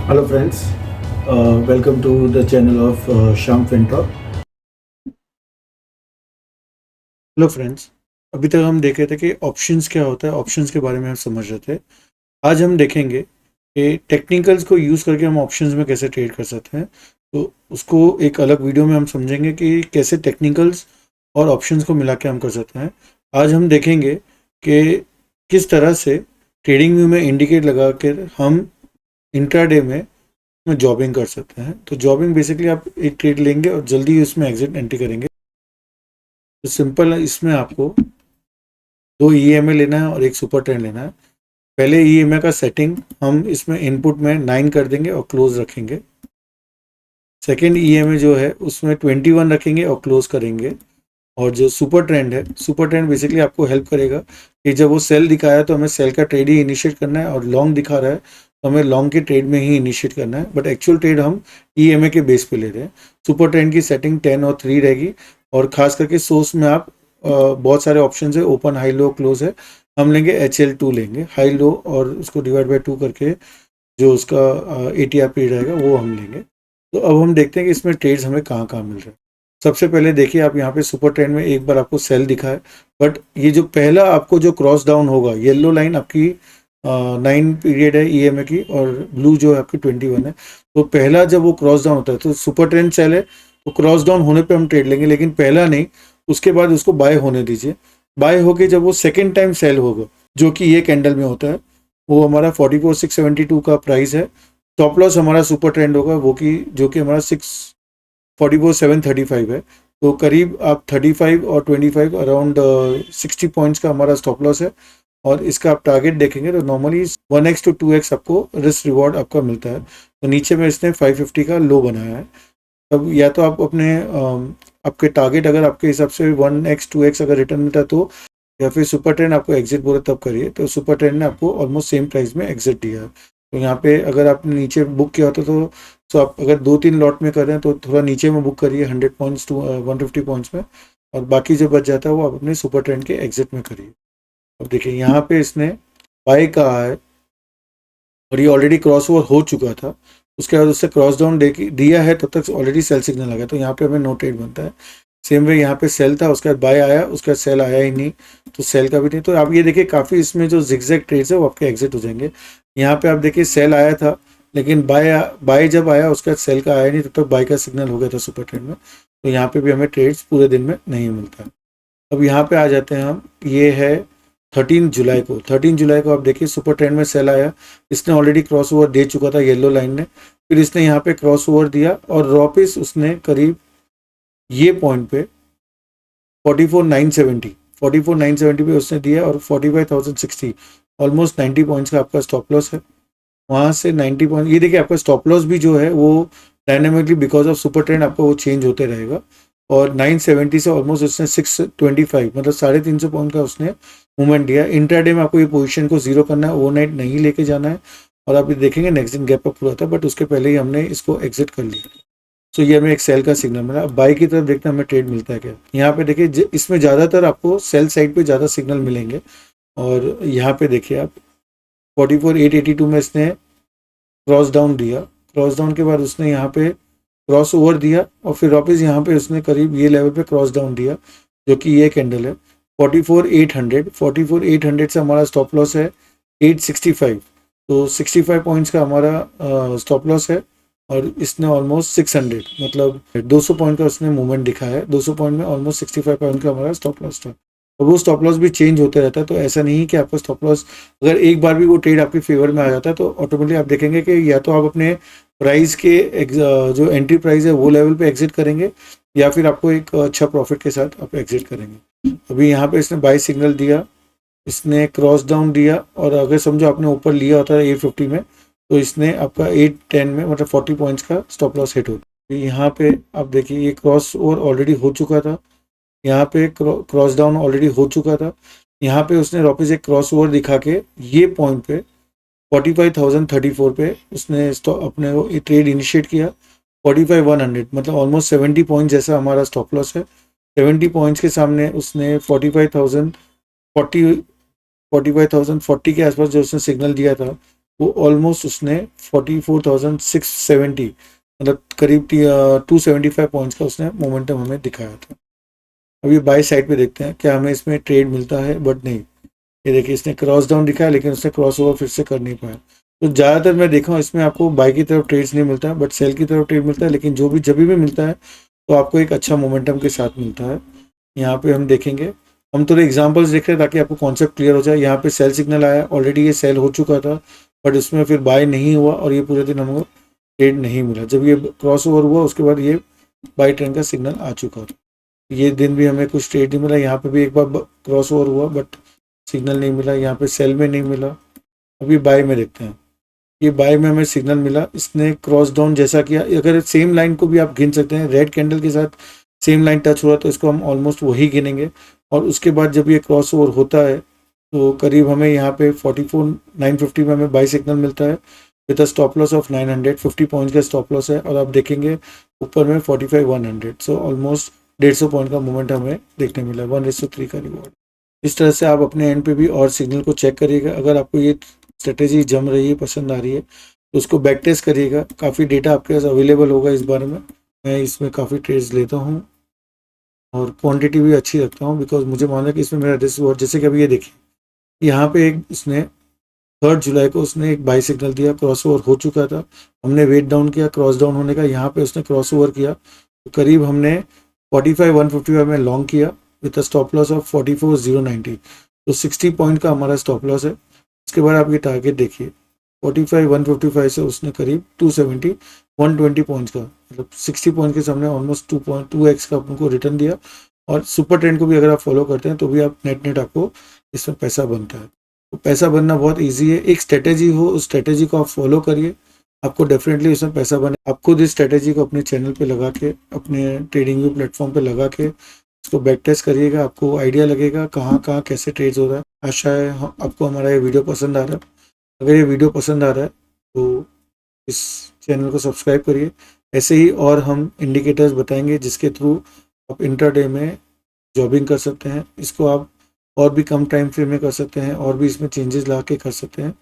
Hello friends, welcome to the channel of Sham FinTalk. Hello friends, अभी तक हम देख रहे थे कि ऑप्शंस क्या होता है, ऑप्शंस के बारे में हम समझ रहे थे। आज हम देखेंगे कि टेक्निकल्स को यूज़ करके हम ऑप्शंस में कैसे ट्रेड कर सकते हैं। तो उसको एक अलग वीडियो में हम समझेंगे कि कैसे टेक्निकल्स और ऑप्शंस को मिला के हम कर सकते हैं। आज हम देखेंगे कि किस तरह से ट्रेडिंग व्यू में इंडिकेट लगा कर हम इंट्राडे में जॉबिंग कर सकते हैं। तो जॉबिंग बेसिकली आप एक ट्रेड लेंगे और जल्दी उसमें एग्जिट एंट्री करेंगे। तो सिंपल है, इसमें आपको दो ईएमए लेना है और एक सुपर ट्रेंड लेना है। पहले ईएमए का सेटिंग हम इसमें इनपुट में 9 कर देंगे और क्लोज रखेंगे। सेकेंड ईएमए जो है उसमें 21 रखेंगे और क्लोज करेंगे। और जो सुपर ट्रेंड है, सुपर ट्रेंड बेसिकली आपको हेल्प करेगा कि जब वो सेल दिखाया तो हमें सेल का ट्रेड ही इनिशिएट करना है, और लॉन्ग दिखा रहा है तो हमें लॉन्ग के ट्रेड में ही इनिशिएट करना है। बट एक्चुअल ट्रेड हम ईएमए के बेस पे ले रहे हैं। सुपर ट्रेंड की सेटिंग 10 और 3 रहेगी। और खास करके सोर्स में आप बहुत सारे ऑप्शन है, ओपन हाई लो क्लोज है। हम लेंगे HL2 लेंगे, हाई लो और उसको डिवाइड बाई 2 करके जो उसका ATR पीरियड रहेगा वो हम लेंगे। तो अब हम देखते हैं कि इसमें ट्रेड्स हमें कहाँ कहाँ मिल रहे हैं। सबसे पहले देखिए, आप यहाँ पे सुपर ट्रेंड में एक बार आपको सेल दिखा है, बट ये जो पहला आपको जो क्रॉस डाउन होगा, येलो लाइन आपकी 9 पीरियड है ईएमए की, और ब्लू जो है आपकी 21 है। तो पहला जब वो क्रॉस डाउन होता है तो सुपर ट्रेंड सेल है, तो क्रॉस डाउन होने पे हम ट्रेड लेंगे, लेकिन पहला नहीं, उसके बाद उसको बाय होने दीजिए। बाय होके जब वो सेकेंड टाइम सेल होगा, जो कि ये कैंडल में होता है, वो हमारा 44,672 का प्राइस है। टॉप लॉस हमारा सुपर ट्रेंड होगा, वो कि जो कि हमारा 44,735 है। तो करीब आप 35 और 25 अराउंड 60 पॉइंट्स का हमारा स्टॉप लॉस है। और इसका आप टारगेट देखेंगे तो नॉर्मली 1x to 2x आपको रिस्क रिवॉर्ड आपका मिलता है। तो नीचे में इसने 550 का लो बनाया है। तब या तो आप अपने आपके टारगेट अगर आपके हिसाब से 1x 2x अगर रिटर्न मिलता है तो, या फिर सुपर ट्रेंड आपको एग्जिट बोले तब करिए। तो सुपर ट्रेंड ने आपको ऑलमोस्ट सेम प्राइस में एग्जिट दिया है। तो यहाँ पे अगर आपने नीचे बुक किया होता तो आप अगर 2-3 लॉट में कर रहे हैं तो थोड़ा नीचे में बुक करिए, 100 पॉइंट्स टू 150 पॉइंट्स में, और बाकी जो बच जाता है वो आप अपने सुपर ट्रेंड के एग्जिट में करिए। अब देखिए यहाँ पे इसने बाय कहा है और ये ऑलरेडी क्रॉस ओवर हो चुका था। उसके बाद उससे क्रॉस डाउन दिया है, तब तक ऑलरेडी सेल सिग्नल लगा, तो यहाँ पे हमें नो ट्रेड बनता है। सेम वे यहाँ पे सेल था, उसके बाद बाय आया, उसके बाद सेल आया ही नहीं, तो सेल का भी नहीं। तो आप ये देखिए काफ़ी इसमें जो जिगजैग ट्रेड्स है वो आपके एग्जिट हो जाएंगे। यहाँ पे आप देखिए सेल आया था, लेकिन बाय जब आया उसके बाद सेल का आया नहीं, तब तक बाय का सिग्नल हो गया था सुपर ट्रेंड में। तो यहाँ पे भी हमें ट्रेड्स पूरे दिन में नहीं मिलता। अब यहाँ पे आ जाते हैं हम, ये है 13 जुलाई को। 13 जुलाई को आप देखिए सुपर ट्रेंड में सेल आया, इसने ऑलरेडी क्रॉस ओवर दे चुका था येलो लाइन ने। फिर इसने यहाँ पे क्रॉस ओवर दिया और वापिस उसने करीब ये पॉइंट पे 44,970 पे उसने दिया, और 45,060 ऑलमोस्ट 90 पॉइंट्स का आपका स्टॉप लॉस है। वहाँ से 90 पॉइंट, ये देखिए आपका स्टॉप लॉस भी जो है वो dynamically because of super trend आपको वो चेंज होते रहेगा। और 970 से ऑलमोस्ट उसने 625 मतलब 350 पॉइंट का उसने मूवमेंट दिया। इंट्राडे में आपको ये पोजीशन को जीरो करना है, ओवरनाइट नहीं लेके जाना है। और आप ये देखेंगे नेक्स्ट दिन गैप अप हुआ था, बट उसके पहले ही हमने इसको एग्जिट कर लिया। सो ये हमें एक सेल का सिग्नल मिला। अब बाई की तरफ देखते हैं हमें ट्रेड मिलता है क्या। यहाँ पे देखिए इसमें ज़्यादातर आपको सेल साइड पे ज़्यादा सिग्नल मिलेंगे। और यहाँ पे देखिए आप 44,882 में इसने क्रॉस डाउन दिया। क्रॉस डाउन के बाद उसने यहाँ पे क्रॉस ओवर दिया, और फिर वापस यहाँ पे उसने करीब ये लेवल पे क्रॉस डाउन दिया, जो कि ये कैंडल है 44,800 से हमारा स्टॉप लॉस है 865। तो 65 पॉइंट्स का हमारा स्टॉप लॉस है। और इसने ऑलमोस्ट 600 मतलब 200 पॉइंट का उसने मूवमेंट दिखाया है। 200 पॉइंट में ऑलमोस्ट 65 पॉइंट का हमारा स्टॉप लॉस था। और वो स्टॉप लॉस भी चेंज होते रहता है, तो ऐसा नहीं कि आपका स्टॉप लॉस अगर एक बार भी वो ट्रेड आपके फेवर में आ जाता है तो ऑटोमेटिकली आप देखेंगे कि या तो आप अपने प्राइस के जो एंट्री प्राइस है वो लेवल पे एग्जिट करेंगे, या फिर आपको एक अच्छा प्रॉफिट के साथ आप एग्जिट करेंगे। अभी यहाँ पे इसने बाय सिग्नल दिया, इसने क्रॉस डाउन दिया, और अगर समझो आपने ऊपर लिया होता है 850 में, तो इसने आपका 810 में मतलब 40 पॉइंट्स का स्टॉप लॉस हिट होता है। यहाँ पे आप देखिए ये क्रॉस ओवर ऑलरेडी हो चुका था, यहाँ पे क्रॉस डाउन ऑलरेडी हो चुका था। यहाँ पे उसने वापस एक क्रॉस ओवर दिखा के ये पॉइंट पे 45,034 पे उसने अपने वो ट्रेड इनिशिएट किया। 45,100 मतलब ऑलमोस्ट 70 पॉइंट जैसा हमारा स्टॉप लॉस है। 70 पॉइंट्स के सामने उसने 45,040 के आसपास जो उसने सिग्नल दिया था, वो ऑलमोस्ट उसने 44,670 मतलब करीब 275 पॉइंट्स का उसने मोमेंटम हमें दिखाया था। अभी बाई साइड पे देखते हैं क्या हमें इसमें ट्रेड मिलता है, बट नहीं, ये देखिए इसने क्रॉस डाउन दिखाया लेकिन उसने क्रॉस ओवर फिर से कर नहीं पाया। तो ज़्यादातर मैं देखा हूँ इसमें आपको बाई की तरफ ट्रेड्स नहीं मिलता है, बट सेल की तरफ ट्रेड मिलता है, लेकिन जो भी जब भी मिलता है तो आपको एक अच्छा मोमेंटम के साथ मिलता है। यहाँ पे हम देखेंगे, हम थोड़े एग्जांपल्स देख रहे हैं ताकि आपको कॉन्सेप्ट क्लियर हो जाए। यहाँ पे सेल सिग्नल आया, ऑलरेडी ये सेल हो चुका था, बट उसमें फिर बाय नहीं हुआ और ये पूरे दिन हमको ट्रेड नहीं मिला। जब ये क्रॉस ओवर हुआ उसके बाद ये बाई ट्रेंड का सिग्नल आ चुका था। ये दिन भी हमें कुछ ट्रेड नहीं मिला। यहाँ पे भी एक बार क्रॉस ओवर हुआ बट सिग्नल नहीं मिला, यहाँ पे सेल में नहीं मिला। अभी बाय में देखते हैं, ये बाय में हमें सिग्नल मिला, इसने क्रॉस डाउन जैसा किया। अगर सेम लाइन को भी आप गिन सकते हैं, रेड कैंडल के साथ सेम लाइन टच हुआ तो इसको हम ऑलमोस्ट वही गिनेंगे। और उसके बाद जब ये क्रॉस ओवर होता है तो करीब हमें यहाँ पे 44,950 में हमें बाई सिग्नल मिलता है with a stop loss of 950 points का स्टॉप लॉस है। और आप देखेंगे ऊपर में 45,100, सो ऑलमोस्ट 150 पॉइंट का मूवमेंट हमें देखने मिला, 1:3 का रिवॉर्ड। इस तरह से आप अपने एंड पे भी और सिग्नल को चेक करिएगा। अगर आपको ये स्ट्रेटेजी जम रही है, पसंद आ रही है, तो उसको बैक टेस्ट करिएगा। काफ़ी डेटा आपके पास अवेलेबल होगा इस बारे में। मैं इसमें काफ़ी ट्रेड्स लेता हूँ और क्वांटिटी भी अच्छी रखता हूँ, बिकॉज मुझे मालूम है कि इसमें मेरा रिस्क बहुत। जैसे कि अभी ये देखिए, यहाँ पे एक इसने 3 जुलाई को उसने एक बाई सिग्नल दिया, क्रॉस ओवर हो चुका था, हमने वेट डाउन किया, क्रॉस डाउन होने का यहाँ पे उसने क्रॉस ओवर किया, तो करीब हमने 45,155 में लॉन्ग किया with a stop loss of 44,090। तो 60 पॉइंट का हमारा स्टॉप लॉस है। इसके बाद आप ये टारगेट देखिए, 45,155 से उसने करीब 270 120 पॉइंट्स का, मतलब 60 पॉइंट के सामने ऑलमोस्ट 2.2x का आपको रिटर्न दिया। और सुपर ट्रेंड को भी अगर आप फॉलो करते हैं तो भी आप नेट आपको इसमें पैसा बनता है। तो पैसा बनना बहुत ईजी है, एक स्ट्रेटेजी हो, उस स्ट्रेटेजी को आप फॉलो करिए, आपको डेफिनेटली इसमें पैसा बने। आप खुद इस स्ट्रेटेजी को अपने चैनल पे लगा के, अपने ट्रेडिंग व्यू प्लेटफॉर्म पे लगा के इसको बैक टेस्ट करिएगा, आपको आइडिया लगेगा कहाँ कहाँ कैसे ट्रेड्स हो रहा है। आशा है आपको हमारा ये वीडियो पसंद आ रहा है। अगर ये वीडियो पसंद आ रहा है तो इस चैनल को सब्सक्राइब करिए। ऐसे ही और हम इंडिकेटर्स बताएंगे जिसके थ्रू आप इंट्राडे में जॉबिंग कर सकते हैं। इसको आप और भी कम टाइम फ्रेम में कर सकते हैं और भी इसमें चेंजेस ला के कर सकते हैं।